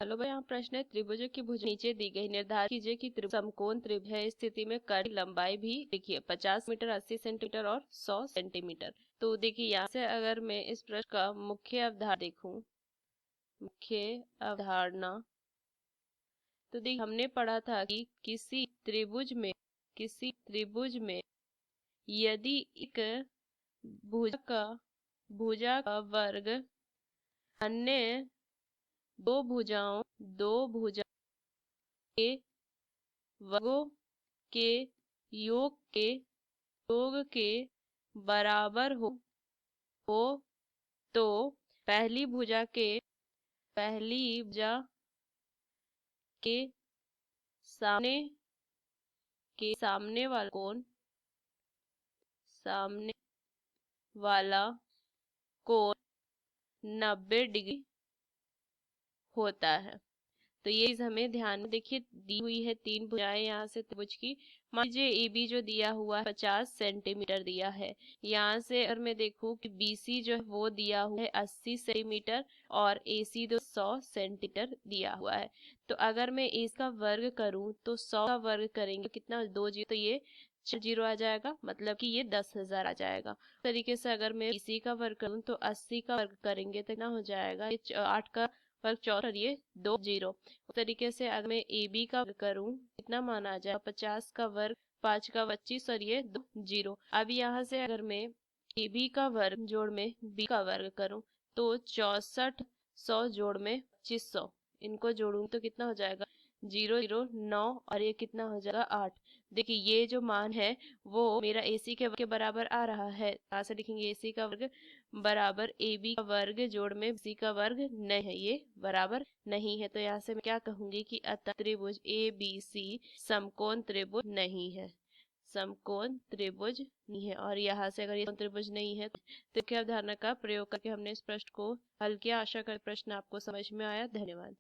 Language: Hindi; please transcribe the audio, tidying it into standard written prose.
हेलो भाई, यहाँ प्रश्न है त्रिभुजों की भुजा नीचे दी गई, निर्धारित कीजिए कि त्रिभुज समकोण त्रिभुज है। इस स्थिति में कर्ण की लंबाई भी देखिए 50 मीटर, 80 सेंटीमीटर और 100 सेंटीमीटर। तो देखिए यहाँ से अगर मैं इस प्रश्न का मुख्य अवधारणा देखूं, मुख्य अवधारणा, तो देखिए हमने पढ़ा था कि किसी त्रिभुज में यदि एक भुजा का वर्ग अन्य दो भुजा के वर्गों के योग के बराबर हो तो पहली भुजा के सामने सामने वाला कोण 90 डिग्री होता है। तो ये चीज हमें ध्यान में, देखिए दी हुई है तीन भुजाएं यहाँ से त्रिभुज की। मान लीजिए ए बी जो दिया हुआ है 50 सेंटीमीटर दिया है। यहाँ से अगर मैं देखूं कि बीसी जो है वो दिया हुआ है 80 सेंटीमीटर और एसी 100 सेंटीमीटर दिया हुआ है। तो अगर मैं इसका वर्ग करूं तो 100 का वर्ग करेंगे कितना, 2 जीरो, तो ये 4 जीरो आ जाएगा, मतलब कि ये 10,000 आ जाएगा। इस तरीके से अगर मैं बीसी का वर्ग करूं तो 80 का वर्ग करेंगे तो कितना हो जाएगा, ये 8 का वर्ग 4 और ये 2 जीरो। उस तरीके से अगर मैं ए बी का वर्ग करूं कितना मान आ जाएगा, 50 का वर्ग 5 का 25 और ये 2 जीरो। अब यहाँ से अगर मैं ए बी का वर्ग जोड़ में बी का वर्ग करूं तो 64, 100 जोड़ में 2500, इनको जोड़ूं तो कितना हो जाएगा, 009 और ये कितना हो जाएगा 8। देखिए ये जो मान है वो मेरा एसी के वर्ग के बराबर आ रहा है। यहाँ से लिखेंगे एसी का वर्ग बराबर ए बी का वर्ग जोड़ में सी का वर्ग नहीं है, ये बराबर नहीं है। तो यहाँ से मैं क्या कहूंगी कि अतः त्रिभुज ए बी सी समकोण त्रिभुज नहीं है, समकोण त्रिभुज नहीं है। और यहाँ से अगर ये त्रिभुज नहीं है तो क्या अवधारणा का प्रयोग करके हमने इस प्रश्न को हल किया। आशा कर प्रश्न आपको समझ में आया। धन्यवाद।